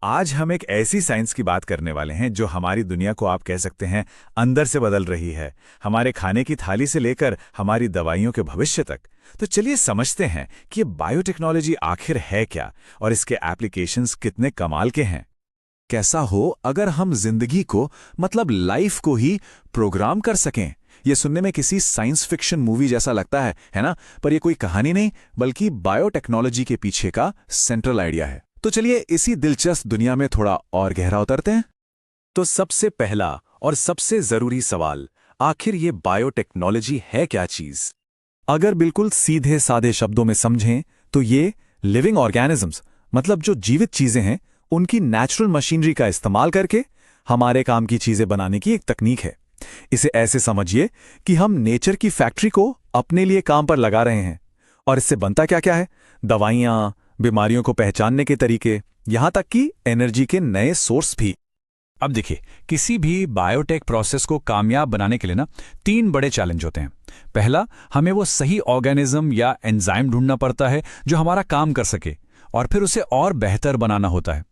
आज हम एक ऐसी साइंस की बात करने वाले हैं जो हमारी दुनिया को आप कह सकते हैं अंदर से बदल रही है, हमारे खाने की थाली से लेकर हमारी दवाइयों के भविष्य तक। तो चलिए समझते हैं कि ये बायोटेक्नोलॉजी आखिर है क्या और इसके एप्लीकेशंस कितने कमाल के हैं। कैसा हो अगर हम जिंदगी को मतलब लाइफ को ही प्रोग्राम कर सकें। ये सुनने में किसी साइंस फिक्शन मूवी जैसा लगता है ना? पर ये कोई कहानी नहीं बल्कि बायोटेक्नोलॉजी के पीछे का सेंट्रल आइडिया है। तो चलिए इसी दिलचस्प दुनिया में थोड़ा और गहरा उतरते हैं। तो सबसे पहला और सबसे जरूरी सवाल, आखिर ये बायोटेक्नोलॉजी है क्या चीज? अगर बिल्कुल सीधे साधे शब्दों में समझें तो ये लिविंग ऑर्गेनिजम्स मतलब जो जीवित चीजें हैं उनकी नेचुरल मशीनरी का इस्तेमाल करके हमारे काम की चीजें बनाने की एक तकनीक है। इसे ऐसे समझिए कि हम नेचर की फैक्ट्री को अपने लिए काम पर लगा रहे हैं। और इससे बनता क्या क्या है? दवाइयां, बीमारियों को पहचानने के तरीके, यहां तक कि एनर्जी के नए सोर्स भी। अब देखिए, किसी भी बायोटेक प्रोसेस को कामयाब बनाने के लिए ना 3 बड़े चैलेंज होते हैं। पहला, हमें वो सही ऑर्गेनिज्म या एंजाइम ढूंढना पड़ता है जो हमारा काम कर सके और फिर उसे और बेहतर बनाना होता है।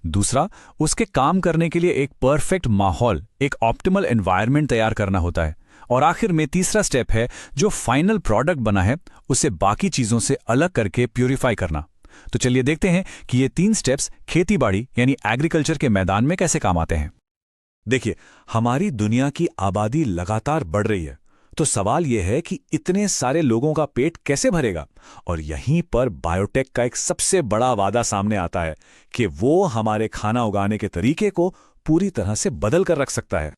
दूसरा, उसके काम करने के लिए एक परफेक्ट माहौल, एक ऑप्टिमल एनवायरनमेंट तैयार करना होता है। और आखिर में तीसरा स्टेप है जो फाइनल प्रोडक्ट बना है उसे बाकी चीजों से अलग करके प्यूरिफाई करना। तो चलिए देखते हैं कि ये 3 स्टेप्स खेतीबाड़ी यानी एग्रीकल्चर के मैदान में कैसे काम आते हैं। देखिए, हमारी दुनिया की आबादी लगातार बढ़ रही है, तो सवाल यह है कि इतने सारे लोगों का पेट कैसे भरेगा। और यहीं पर बायोटेक का एक सबसे बड़ा वादा सामने आता है कि वो हमारे खाना उगाने के तरीके को पूरी तरह से बदल कर रख सकता है।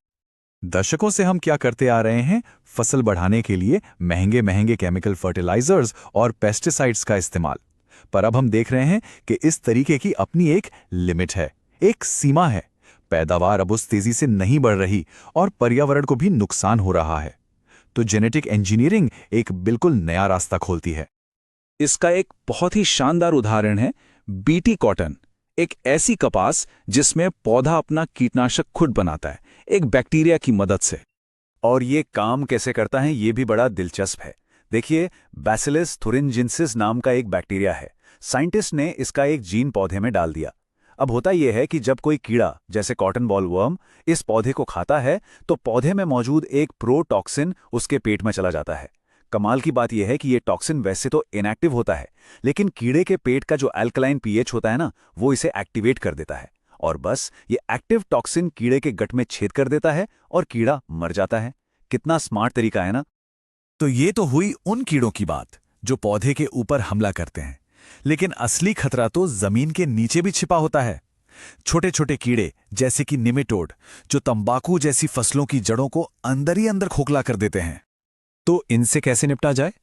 दशकों से हम क्या करते आ रहे हैं? फसल बढ़ाने के लिए महंगे महंगे केमिकल फर्टिलाइजर्स और पेस्टिसाइड्स का इस्तेमाल। पर अब हम देख रहे हैं कि इस तरीके की अपनी एक लिमिट है, एक सीमा है। पैदावार अब उस तेजी से नहीं बढ़ रही और पर्यावरण को भी नुकसान हो रहा है। तो जेनेटिक इंजीनियरिंग एक बिल्कुल नया रास्ता खोलती है। इसका एक बहुत ही शानदार उदाहरण है बीटी कॉटन, एक ऐसी कपास जिसमें पौधा अपना कीटनाशक खुद बनाता है, एक बैक्टीरिया की मदद से। और ये काम कैसे करता है ये भी बड़ा दिलचस्प है। देखिए, बैसिलस थुरिनजिनसिस नाम का एक बैक्टीरिया है। साइंटिस्ट ने इसका एक जीन पौधे में डाल दिया। अब होता यह है कि जब कोई कीड़ा जैसे कॉटन बॉल वर्म इस पौधे को खाता है तो पौधे में मौजूद एक प्रोटॉक्सिन उसके पेट में चला जाता है। कमाल की बात यह है कि ये टॉक्सिन वैसे तो इनएक्टिव होता है, लेकिन कीड़े के पेट का जो अल्कलाइन पीएच होता है ना, वो इसे एक्टिवेट कर देता है। और बस ये एक्टिव टॉक्सिन कीड़े के गट में छेद कर देता है और कीड़ा मर जाता है। कितना स्मार्ट तरीका है ना? तो ये तो हुई उन कीड़ों की बात जो पौधे के ऊपर हमला करते हैं, लेकिन असली खतरा तो जमीन के नीचे भी छिपा होता है। छोटे छोटे कीड़े जैसे कि निमेटोड जो तंबाकू जैसी फसलों की जड़ों को अंदर ही अंदर खोखला कर देते हैं। तो इनसे कैसे निपटा जाए?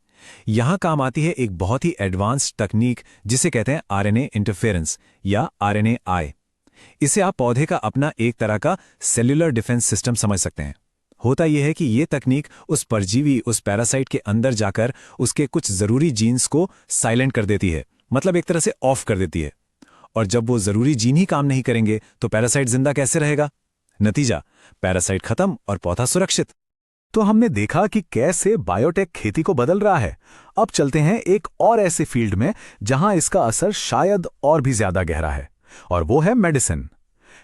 यहां काम आती है एक बहुत ही एडवांस्ड तकनीक जिसे कहते हैं आरएनए इंटरफेरेंस या आरएनएआई। इसे आप पौधे का अपना एक तरह का सेल्यूलर डिफेंस सिस्टम समझ सकते हैं। होता यह है कि यह तकनीक उस परजीवी, उस पैरासाइट के अंदर जाकर उसके कुछ जरूरी जीन्स को साइलेंट कर देती है, मतलब एक तरह से ऑफ कर देती है। और जब वो जरूरी जीन ही काम नहीं करेंगे तो पैरासाइट जिंदा कैसे रहेगा? नतीजा, पैरासाइट खत्म और पौधा सुरक्षित। तो हमने देखा कि कैसे बायोटेक खेती को बदल रहा है। अब चलते हैं एक और ऐसे फील्ड में जहां इसका असर शायद और भी ज्यादा गहरा है, और वो है मेडिसिन।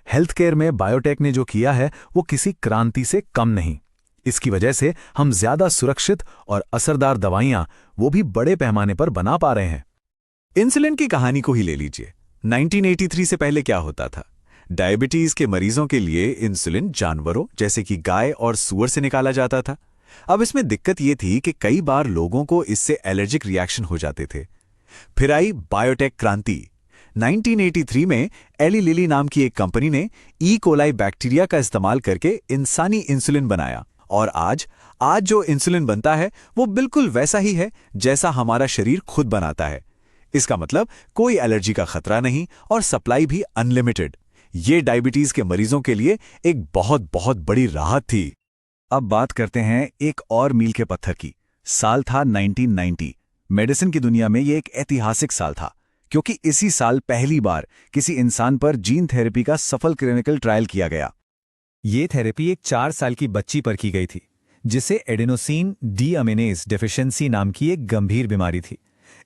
हेल्थ केयर में बायोटेक ने जो किया है वो किसी क्रांति से कम नहीं। इसकी वजह से हम ज्यादा सुरक्षित और असरदार दवाइयां वो भी बड़े पैमाने पर बना पा रहे हैं। इंसुलिन की कहानी को ही ले लीजिए। 1983 से पहले क्या होता था? डायबिटीज के मरीजों के लिए इंसुलिन जानवरों जैसे कि गाय और सूअर से निकाला जाता था। अब इसमें दिक्कत यह थी कि कई बार लोगों को इससे एलर्जिक रिएक्शन हो जाते थे। फिर आई बायोटेक क्रांति। 1983 में एली लिली नाम की एक कंपनी ने ई कोलाई बैक्टीरिया का इस्तेमाल करके इंसानी इंसुलिन बनाया। और आज जो इंसुलिन बनता है वो बिल्कुल वैसा ही है जैसा हमारा शरीर खुद बनाता है। इसका मतलब कोई एलर्जी का खतरा नहीं और सप्लाई भी अनलिमिटेड। ये डायबिटीज के मरीजों के लिए एक बहुत बहुत बड़ी राहत थी। अब बात करते हैं एक और मील के पत्थर की। साल था 1990। मेडिसिन की दुनिया में ये एक ऐतिहासिक साल था, क्योंकि इसी साल पहली बार किसी इंसान पर जीन थेरेपी का सफल क्लिनिकल ट्रायल किया गया। ये थेरेपी एक 4 साल की बच्ची पर की गई थी, जिसे एडेनोसिन डीअमीनेज डेफिशिएंसी नाम की एक गंभीर बीमारी थी।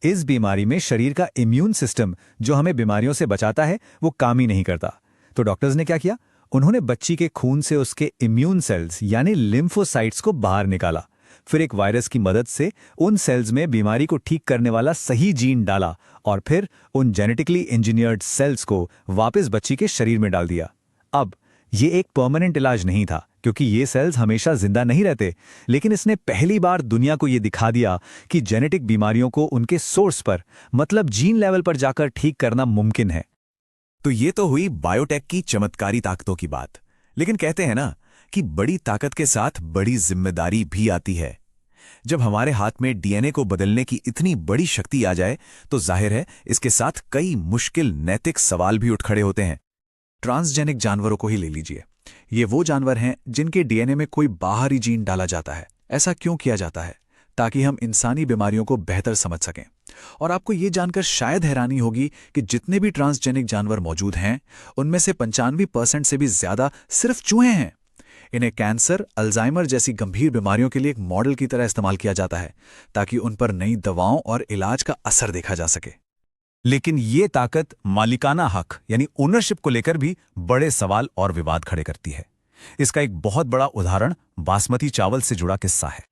इस बीमारी में शरीर का इम्यून सिस्टम जो हमें बीमारियों से बचाता है वो काम ही नहीं करता। तो डॉक्टर्स ने क्या किया? उन्होंने बच्ची के खून से उसके इम्यून सेल्स यानी लिम्फोसाइट्स को बाहर निकाला। फिर एक वायरस की मदद से उन सेल्स में बीमारी को ठीक करने वाला सही जीन डाला और फिर उन जेनेटिकली इंजीनियर्ड सेल्स को वापस बच्ची के शरीर में डाल दिया। अब ये एक परमानेंट इलाज नहीं था क्योंकि ये सेल्स हमेशा जिंदा नहीं रहते, लेकिन इसने पहली बार दुनिया को ये दिखा दिया कि जेनेटिक बीमारियों को उनके सोर्स पर मतलब जीन लेवल पर जाकर ठीक करना मुमकिन है। तो ये तो हुई बायोटेक की चमत्कारी ताकतों की बात। लेकिन कहते हैं ना कि बड़ी ताकत के साथ बड़ी जिम्मेदारी भी आती है। जब हमारे हाथ में डीएनए को बदलने की इतनी बड़ी शक्ति आ जाए तो जाहिर है इसके साथ कई मुश्किल नैतिक सवाल भी उठ खड़े होते हैं। ट्रांसजेनिक जानवरों को ही ले लीजिए। ये वो जानवर हैं जिनके डीएनए में कोई बाहरी जीन डाला जाता है। ऐसा क्यों किया जाता है? ताकि हम इंसानी बीमारियों को बेहतर समझ सकें। और आपको ये जानकर शायद हैरानी होगी कि जितने भी ट्रांसजेनिक जानवर मौजूद हैं उनमें से 95% से भी ज्यादा सिर्फ चूहे हैं। इन्हें कैंसर, अल्जाइमर जैसी गंभीर बीमारियों के लिए एक मॉडल की तरह इस्तेमाल किया जाता है ताकि उन पर नई दवाओं और इलाज का असर देखा जा सके। लेकिन ये ताकत मालिकाना हक यानी ओनरशिप को लेकर भी बड़े सवाल और विवाद खड़े करती है। इसका एक बहुत बड़ा उदाहरण बासमती चावल से जुड़ा किस्सा है।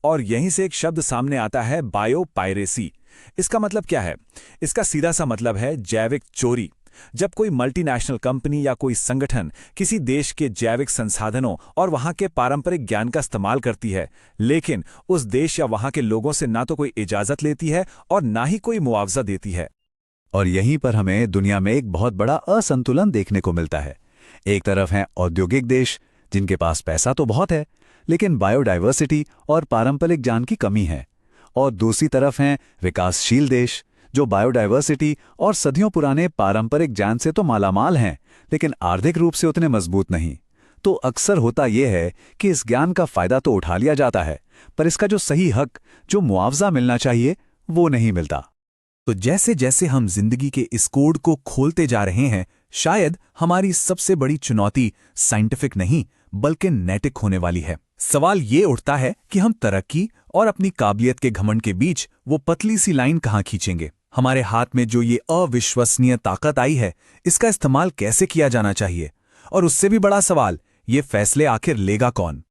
और यहीं से एक शब्द सामने आता है, बायोपायरेसी। इसका मतलब क्या है? इसका सीधा सा मतलब है जैविक चोरी। जब कोई मल्टीनेशनल कंपनी या कोई संगठन किसी देश के जैविक संसाधनों और वहां के पारंपरिक ज्ञान का इस्तेमाल करती है, लेकिन उस देश या वहां के लोगों से ना तो कोई इजाजत लेती है और ना ही कोई मुआवजा देती है। और यहीं पर हमें दुनिया में एक बहुत बड़ा असंतुलन देखने को मिलता है। एक तरफ हैं औद्योगिक देश जिनके पास पैसा तो बहुत है लेकिन बायोडायवर्सिटी और पारंपरिक ज्ञान की कमी है, और दूसरी तरफ हैं विकासशील देश जो बायोडायवर्सिटी और सदियों पुराने पारंपरिक ज्ञान से तो मालामाल हैं लेकिन आर्थिक रूप से उतने मजबूत नहीं। तो अक्सर होता यह है कि इस ज्ञान का फायदा तो उठा लिया जाता है पर इसका जो सही हक, जो मुआवजा मिलना चाहिए, वो नहीं मिलता। तो जैसे जैसे हम जिंदगी के इस कोड को खोलते जा रहे हैं, शायद हमारी सबसे बड़ी चुनौती साइंटिफिक नहीं बल्कि नैतिक होने वाली है। सवाल ये उठता है कि हम तरक्की और अपनी काबिलियत के घमंड के बीच वो पतली सी लाइन कहाँ खींचेंगे। हमारे हाथ में जो ये अविश्वसनीय ताकत आई है, इसका इस्तेमाल कैसे किया जाना चाहिए? और उससे भी बड़ा सवाल, ये फैसले आखिर लेगा कौन?